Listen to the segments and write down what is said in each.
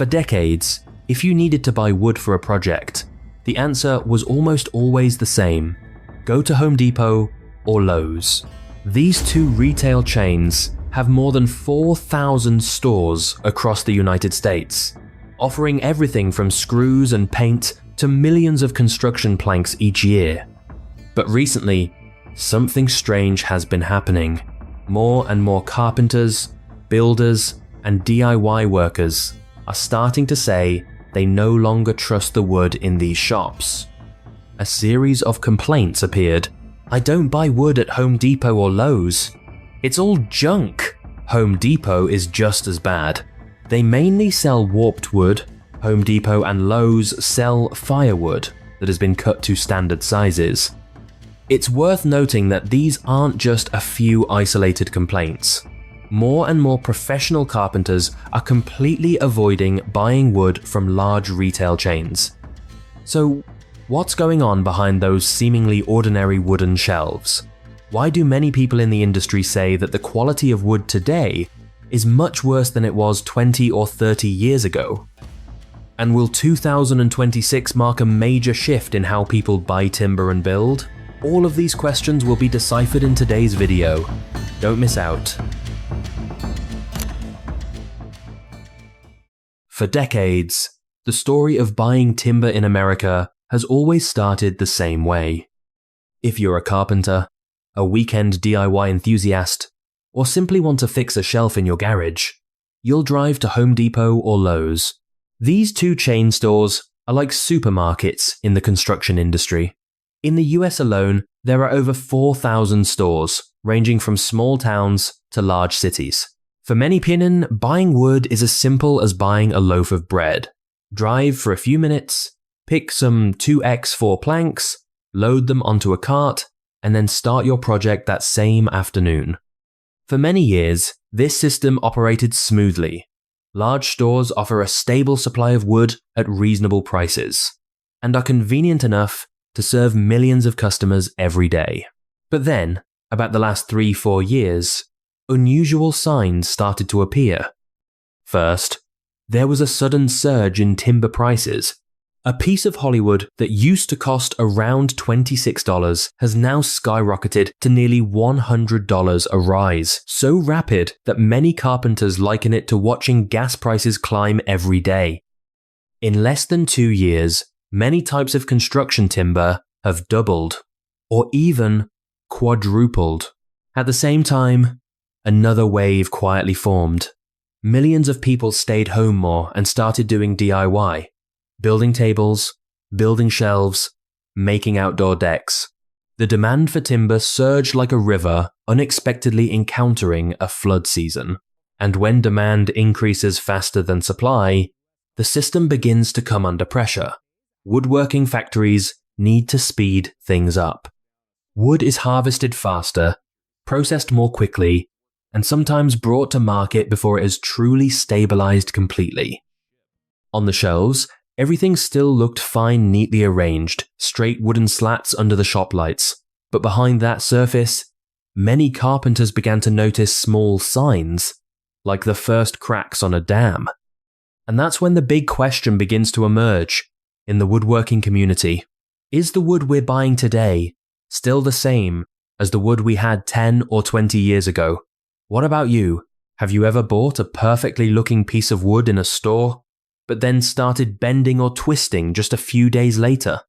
For decades, if you needed to buy wood for a project, the answer was almost always the same: go to Home Depot or Lowe's. These two retail chains have more than 4,000 stores across the United States, offering everything from screws and paint to millions of construction planks each year. But recently, something strange has been happening. More and more carpenters, builders, and DIY workers are starting to say they no longer trust the wood in these shops. A series of complaints appeared. "I don't buy wood at Home Depot or Lowe's. It's all junk." Home Depot is just as bad. They mainly sell warped wood. Home Depot and Lowe's sell firewood that has been cut to standard sizes. It's worth noting that these aren't just a few isolated complaints. More and more professional carpenters are completely avoiding buying wood from large retail chains. So, what's going on behind those seemingly ordinary wooden shelves? Why do many people in the industry say that the quality of wood today is much worse than it was 20 or 30 years ago? And will 2026 mark a major shift in how people buy timber and build? All of these questions will be deciphered in today's video. Don't miss out. For decades, the story of buying timber in America has always started the same way. If you're a carpenter, a weekend DIY enthusiast, or simply want to fix a shelf in your garage, you'll drive to Home Depot or Lowe's. These two chain stores are like supermarkets in the construction industry. In the US alone, there are over 4,000 stores, ranging from small towns to large cities. For many people, buying wood is as simple as buying a loaf of bread. Drive for a few minutes, pick some 2x4 planks, load them onto a cart, and then start your project that same afternoon. For many years, this system operated smoothly. Large stores offer a stable supply of wood at reasonable prices, and are convenient enough to serve millions of customers every day. But then, about the last 3-4 years, unusual signs started to appear. First, there was a sudden surge in timber prices. A piece of Hollywood that used to cost around $26 has now skyrocketed to nearly $100 a rise, so rapid that many carpenters liken it to watching gas prices climb every day. In less than 2 years, many types of construction timber have doubled, or even quadrupled. At the same time, another wave quietly formed. Millions of people stayed home more and started doing DIY. Building tables, building shelves, making outdoor decks. The demand for timber surged like a river, unexpectedly encountering a flood season. And when demand increases faster than supply, the system begins to come under pressure. Woodworking factories need to speed things up. Wood is harvested faster, processed more quickly, and sometimes brought to market before it has truly stabilized completely. On the shelves, everything still looked fine, neatly arranged, straight wooden slats under the shop lights. But behind that surface, many carpenters began to notice small signs, like the first cracks on a dam. And that's when the big question begins to emerge in the woodworking community. Is the wood we're buying today still the same as the wood we had 10 or 20 years ago? What about you? Have you ever bought a perfectly looking piece of wood in a store, but then started bending or twisting just a few days later?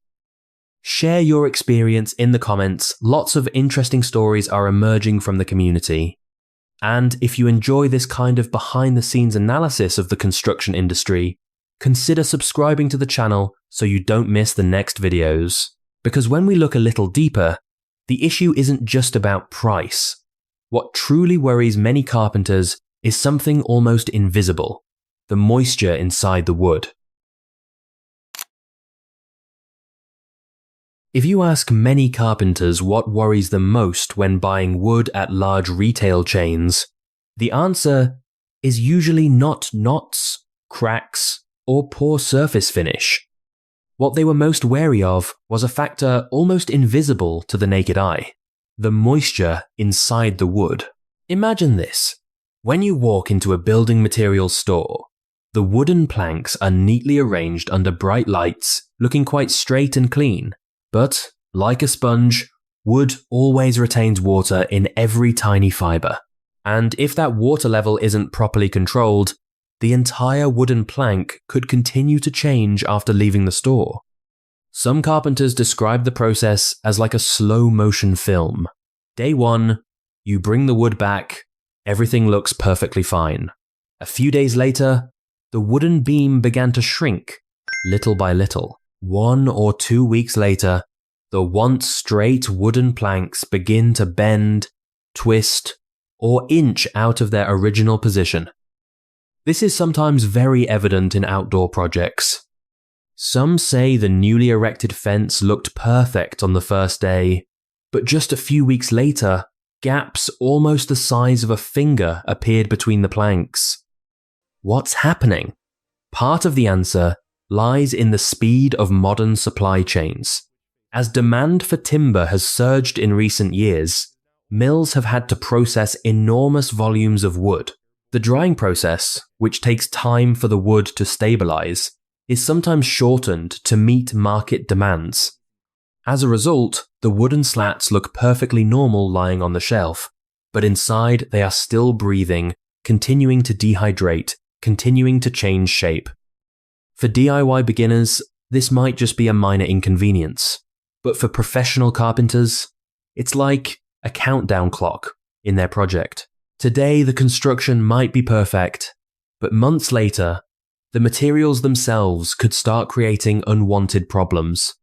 Share your experience in the comments. Lots of interesting stories are emerging from the community. And if you enjoy this kind of behind-the-scenes analysis of the construction industry, consider subscribing to the channel so you don't miss the next videos. Because when we look a little deeper, the issue isn't just about price. What truly worries many carpenters is something almost invisible: the moisture inside the wood. If you ask many carpenters what worries them most when buying wood at large retail chains, the answer is usually not knots, cracks, or poor surface finish. What they were most wary of was a factor almost invisible to the naked eye: the moisture inside the wood. Imagine this. When you walk into a building materials store, The wooden planks are neatly arranged under bright lights, looking quite straight and clean. But, like a sponge, wood always retains water in every tiny fibre. And if that water level isn't properly controlled, the entire wooden plank could continue to change after leaving the store. Some carpenters describe the process as like a slow-motion film. Day 1, you bring the wood back, everything looks perfectly fine. A few days later, the wooden beam began to shrink, little by little. 1 or 2 weeks later, the once straight wooden planks begin to bend, twist, or inch out of their original position. This is sometimes very evident in outdoor projects. Some say the newly erected fence looked perfect on the first day, but just a few weeks later, gaps almost the size of a finger appeared between the planks. What's happening? Part of the answer lies in the speed of modern supply chains. As demand for timber has surged in recent years, mills have had to process enormous volumes of wood. The drying process, which takes time for the wood to stabilize, is sometimes shortened to meet market demands. As a result, the wooden slats look perfectly normal lying on the shelf, but inside they are still breathing, continuing to dehydrate, continuing to change shape. For DIY beginners, this might just be a minor inconvenience, but for professional carpenters, it's like a countdown clock in their project. Today, the construction might be perfect, but months later, the materials themselves could start creating unwanted problems.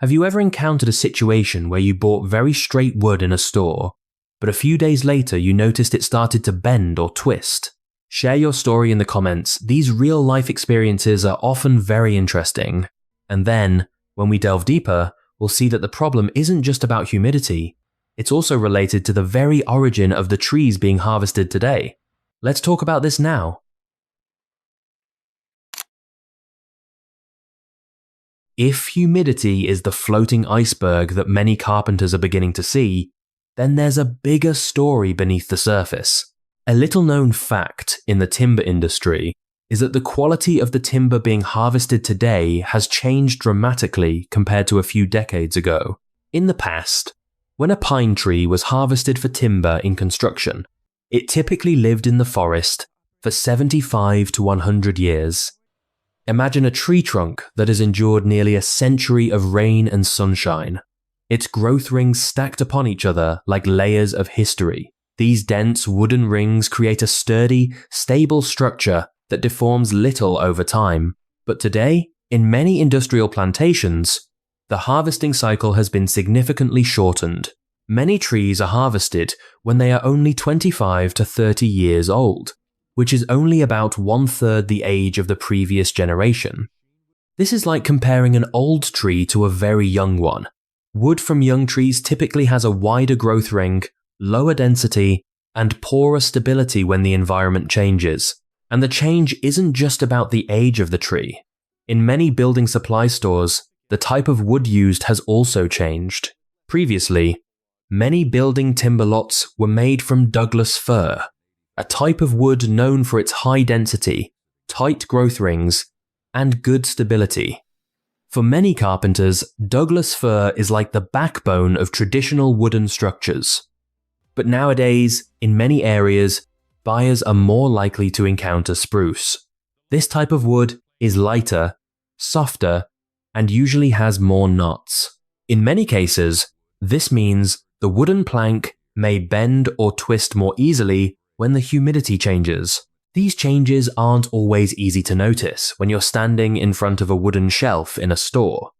Have you ever encountered a situation where you bought very straight wood in a store, but a few days later you noticed it started to bend or twist? Share your story in the comments. These real-life experiences are often very interesting. And then, when we delve deeper, we'll see that the problem isn't just about humidity, it's also related to the very origin of the trees being harvested today. Let's talk about this now. If humidity is the floating iceberg that many carpenters are beginning to see, then there's a bigger story beneath the surface. A little-known fact in the timber industry is that the quality of the timber being harvested today has changed dramatically compared to a few decades ago. In the past, when a pine tree was harvested for timber in construction, it typically lived in the forest for 75 to 100 years. Imagine a tree trunk that has endured nearly a century of rain and sunshine. Its growth rings stacked upon each other like layers of history. These dense wooden rings create a sturdy, stable structure that deforms little over time. But today, in many industrial plantations, the harvesting cycle has been significantly shortened. Many trees are harvested when they are only 25 to 30 years old, which is only about 1/3 the age of the previous generation. This is like comparing an old tree to a very young one. Wood from young trees typically has a wider growth ring, lower density, and poorer stability when the environment changes. And the change isn't just about the age of the tree. In many building supply stores, the type of wood used has also changed. Previously, many building timber lots were made from Douglas fir, a type of wood known for its high density, tight growth rings, and good stability. For many carpenters, Douglas fir is like the backbone of traditional wooden structures. But nowadays, in many areas, buyers are more likely to encounter spruce. This type of wood is lighter, softer, and usually has more knots. In many cases, this means the wooden plank may bend or twist more easily when the humidity changes. These changes aren't always easy to notice when you're standing in front of a wooden shelf in a store.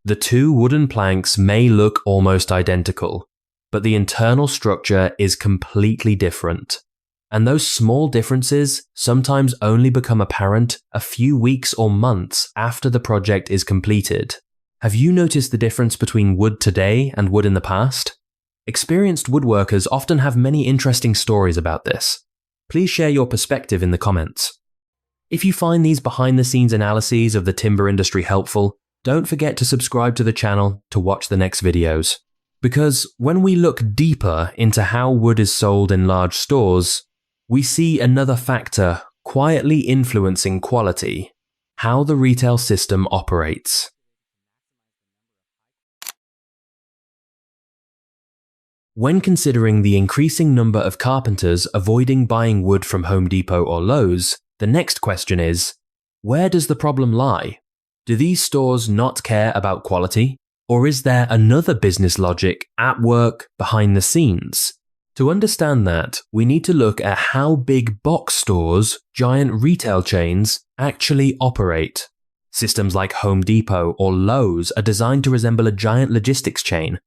The two wooden planks may look almost identical, but the internal structure is completely different. And those small differences sometimes only become apparent a few weeks or months after the project is completed. Have you noticed the difference between wood today and wood in the past? Experienced woodworkers often have many interesting stories about this. Please share your perspective in the comments. If you find these behind-the-scenes analyses of the timber industry helpful, don't forget to subscribe to the channel to watch the next videos. Because when we look deeper into how wood is sold in large stores, we see another factor quietly influencing quality, how the retail system operates. When considering the increasing number of carpenters avoiding buying wood from Home Depot or Lowe's, the next question is, where does the problem lie? Do these stores not care about quality? Or is there another business logic at work behind the scenes? To understand that, we need to look at how big box stores, giant retail chains, actually operate. Systems like Home Depot or Lowe's are designed to resemble a giant logistics chain.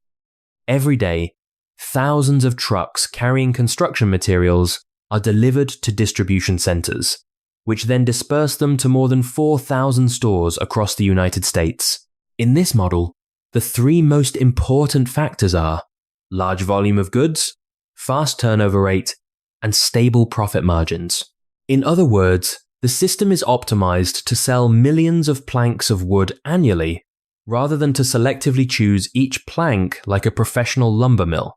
Every day, thousands of trucks carrying construction materials are delivered to distribution centers, which then disperse them to more than 4,000 stores across the United States. In this model, the three most important factors are large volume of goods, fast turnover rate, and stable profit margins. In other words, the system is optimized to sell millions of planks of wood annually, rather than to selectively choose each plank like a professional lumber mill.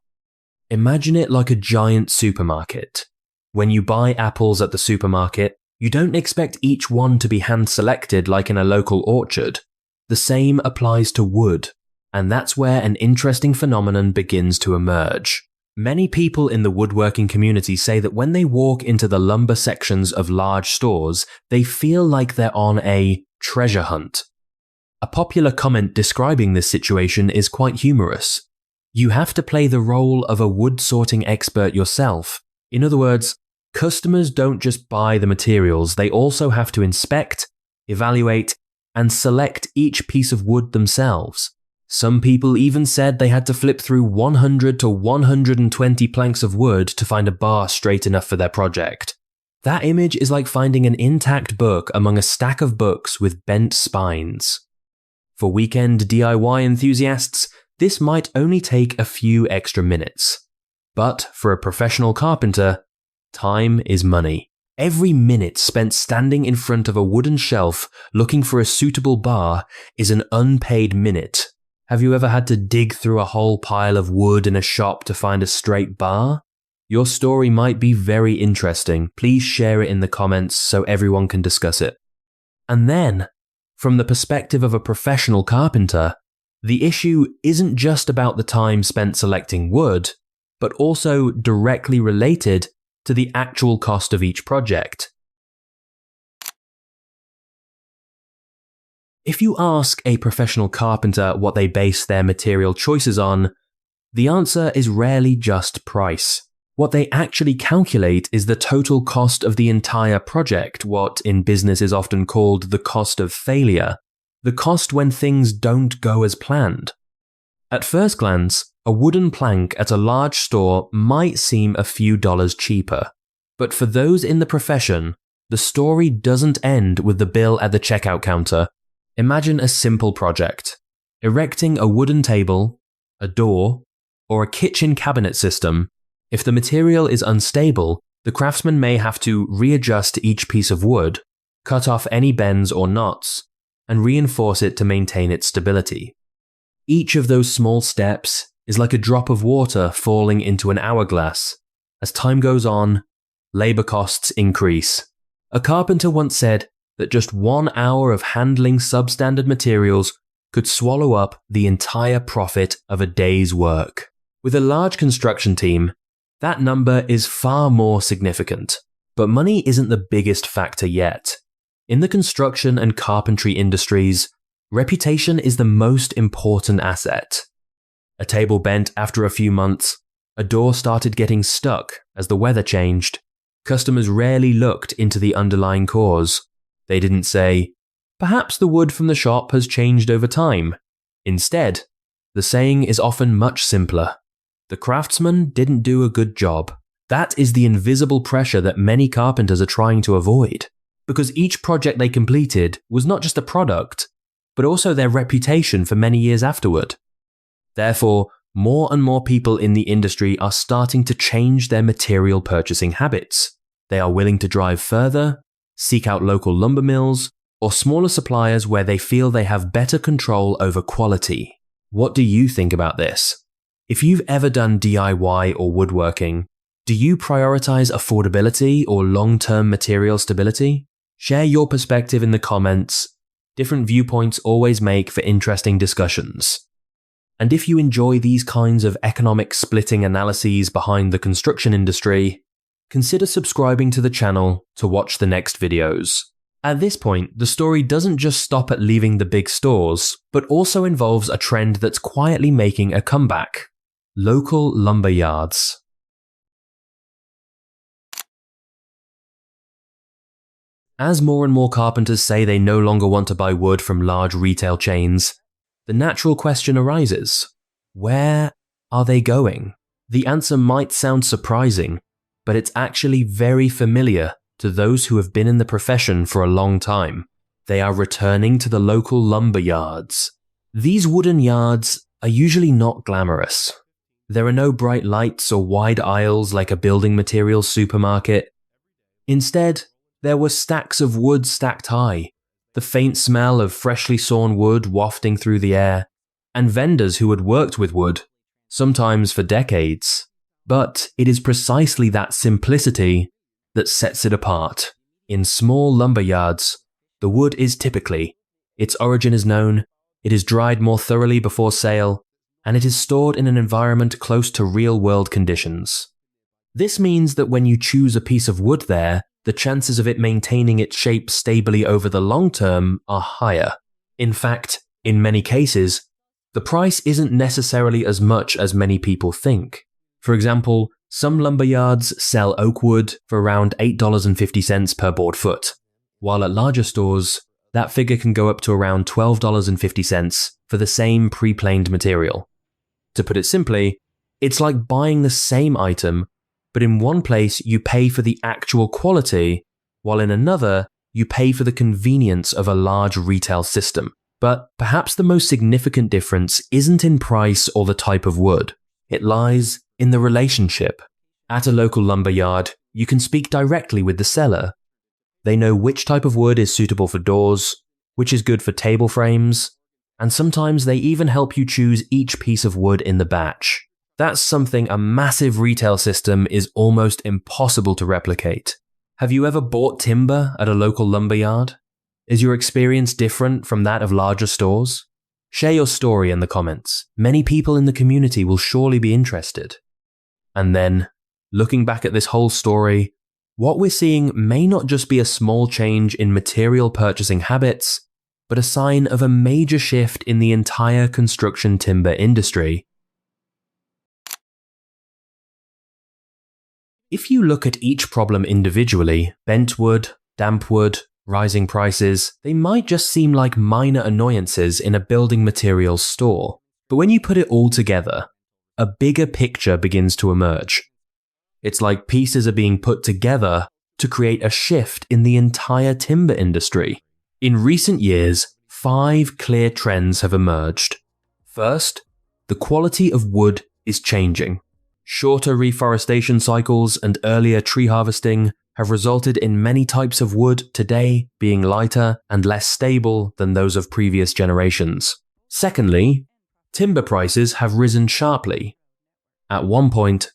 Imagine it like a giant supermarket. When you buy apples at the supermarket, you don't expect each one to be hand-selected like in a local orchard. The same applies to wood, and that's where an interesting phenomenon begins to emerge. Many people in the woodworking community say that when they walk into the lumber sections of large stores, they feel like they're on a treasure hunt. A popular comment describing this situation is quite humorous. You have to play the role of a wood sorting expert yourself. In other words, customers don't just buy the materials, they also have to inspect, evaluate, and select each piece of wood themselves. Some people even said they had to flip through 100 to 120 planks of wood to find a bar straight enough for their project. That image is like finding an intact book among a stack of books with bent spines. For weekend DIY enthusiasts, this might only take a few extra minutes. But for a professional carpenter, time is money. Every minute spent standing in front of a wooden shelf looking for a suitable bar is an unpaid minute. Have you ever had to dig through a whole pile of wood in a shop to find a straight bar? Your story might be very interesting. Please share it in the comments so everyone can discuss it. And then, from the perspective of a professional carpenter, the issue isn't just about the time spent selecting wood, but also directly related to the actual cost of each project. If you ask a professional carpenter what they base their material choices on, the answer is rarely just price. What they actually calculate is the total cost of the entire project, what in business is often called the cost of failure, the cost when things don't go as planned. At first glance, a wooden plank at a large store might seem a few dollars cheaper, but for those in the profession, the story doesn't end with the bill at the checkout counter. Imagine a simple project. Erecting a wooden table, a door, or a kitchen cabinet system. If the material is unstable, the craftsman may have to readjust each piece of wood, cut off any bends or knots, and reinforce it to maintain its stability. Each of those small steps is like a drop of water falling into an hourglass. As time goes on, labor costs increase. A carpenter once said that just 1 hour of handling substandard materials could swallow up the entire profit of a day's work. With a large construction team, that number is far more significant. But money isn't the biggest factor yet. In the construction and carpentry industries, reputation is the most important asset. A table bent after a few months, a door started getting stuck as the weather changed. Customers rarely looked into the underlying cause. They didn't say, "Perhaps the wood from the shop has changed over time." Instead, the saying is often much simpler. "The craftsman didn't do a good job." That is the invisible pressure that many carpenters are trying to avoid, because each project they completed was not just a product, but also their reputation for many years afterward. Therefore, more and more people in the industry are starting to change their material purchasing habits. They are willing to drive further, seek out local lumber mills, or smaller suppliers where they feel they have better control over quality. What do you think about this? If you've ever done DIY or woodworking, Do you prioritize affordability or long-term material stability? Share your perspective in the comments. Different viewpoints always make for interesting discussions. And if you enjoy these kinds of economic splitting analyses behind the construction industry, consider subscribing to the channel to watch the next videos. At this point, the story doesn't just stop at leaving the big stores, but also involves a trend that's quietly making a comeback: local lumber yards. As more and more carpenters say they no longer want to buy wood from large retail chains, the natural question arises: where are they going? The answer might sound surprising, but it's actually very familiar to those who have been in the profession for a long time. They are returning to the local lumber yards. These wooden yards are usually not glamorous. There are no bright lights or wide aisles like a building materials supermarket. Instead, there were stacks of wood stacked high, the faint smell of freshly sawn wood wafting through the air, and vendors who had worked with wood, sometimes for decades. But it is precisely that simplicity that sets it apart. In small lumber yards, the wood is typically, its origin is known, it is dried more thoroughly before sale, and it is stored in an environment close to real-world conditions. This means that when you choose a piece of wood there, the chances of it maintaining its shape stably over the long term are higher. In fact, in many cases, the price isn't necessarily as much as many people think. For example, some lumber yards sell oak wood for around $8.50 per board foot, while at larger stores, that figure can go up to around $12.50 for the same pre-planed material. To put it simply, it's like buying the same item, but in one place you pay for the actual quality, while in another you pay for the convenience of a large retail system. But perhaps the most significant difference isn't in price or the type of wood. It lies in the relationship. At a local lumber yard, you can speak directly with the seller. They know which type of wood is suitable for doors, which is good for table frames, and sometimes they even help you choose each piece of wood in the batch. That's something a massive retail system is almost impossible to replicate. Have you ever bought timber at a local lumber yard? Is your experience different from that of larger stores? Share your story in the comments. Many people in the community will surely be interested. And then, looking back at this whole story, what we're seeing may not just be a small change in material purchasing habits, but a sign of a major shift in the entire construction timber industry. If you look at each problem individually, bent wood, damp wood, rising prices, they might just seem like minor annoyances in a building materials store. But when you put it all together, a bigger picture begins to emerge. It's like pieces are being put together to create a shift in the entire timber industry. In recent years, 5 clear trends have emerged. First, the quality of wood is changing. Shorter reforestation cycles and earlier tree harvesting have resulted in many types of wood today being lighter and less stable than those of previous generations. Secondly, timber prices have risen sharply. At one point,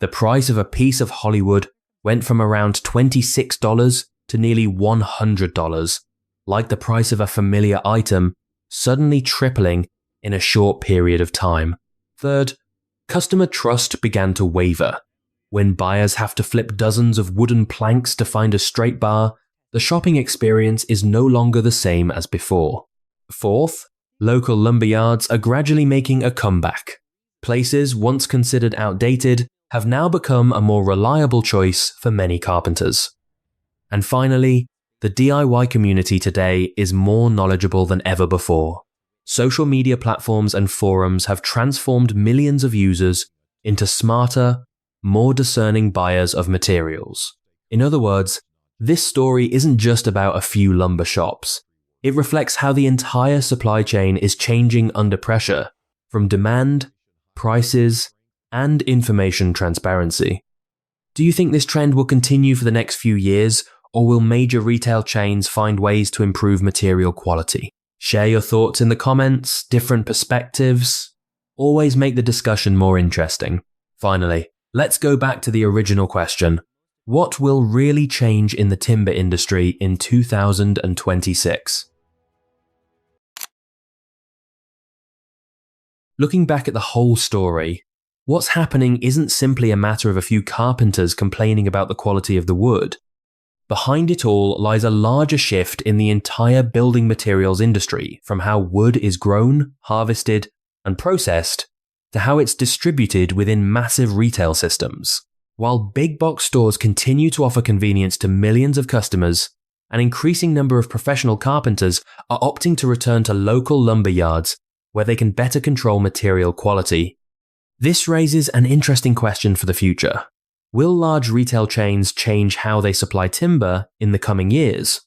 the price of a piece of Hollywood went from around $26 to nearly $100, like the price of a familiar item, suddenly tripling in a short period of time. Third, customer trust began to waver. When buyers have to flip dozens of wooden planks to find a straight bar, the shopping experience is no longer the same as before. Fourth, local lumber yards are gradually making a comeback. Places once considered outdated have now become a more reliable choice for many carpenters. And finally, the DIY community today is more knowledgeable than ever before. Social media platforms and forums have transformed millions of users into smarter, more discerning buyers of materials. In other words, this story isn't just about a few lumber shops. It reflects how the entire supply chain is changing under pressure from demand, prices, and information transparency. Do you think this trend will continue for the next few years, or will major retail chains find ways to improve material quality? Share your thoughts in the comments, different perspectives. Always make the discussion more interesting. Finally, Let's go back to the original question. What will really change in the timber industry in 2026? Looking back at the whole story, what's happening isn't simply a matter of a few carpenters complaining about the quality of the wood. Behind it all lies a larger shift in the entire building materials industry, from how wood is grown, harvested, and processed, to how it's distributed within massive retail systems. While big box stores continue to offer convenience to millions of customers, an increasing number of professional carpenters are opting to return to local lumber yards where they can better control material quality. This raises an interesting question for the future. Will large retail chains change how they supply timber in the coming years?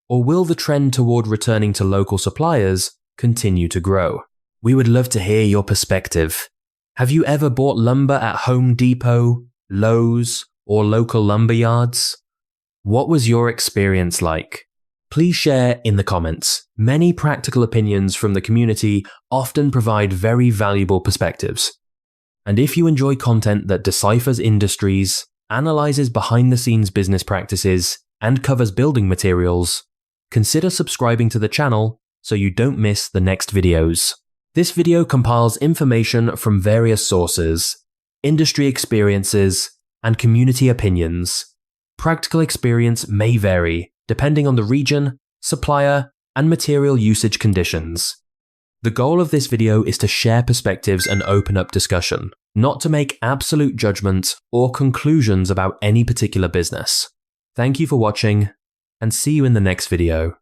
Or will the trend toward returning to local suppliers continue to grow? We would love to hear your perspective. Have you ever bought lumber at Home Depot, Lowe's, or local lumber yards? What was your experience like? Please share in the comments. Many practical opinions from the community often provide very valuable perspectives. And if you enjoy content that deciphers industries, analyzes behind-the-scenes business practices, and covers building materials, consider subscribing to the channel so you don't miss the next videos. This video compiles information from various sources, industry experiences, and community opinions. Practical experience may vary depending on the region, supplier, and material usage conditions. The goal of this video is to share perspectives and open up discussion, not to make absolute judgments or conclusions about any particular business. Thank you for watching, and see you in the next video.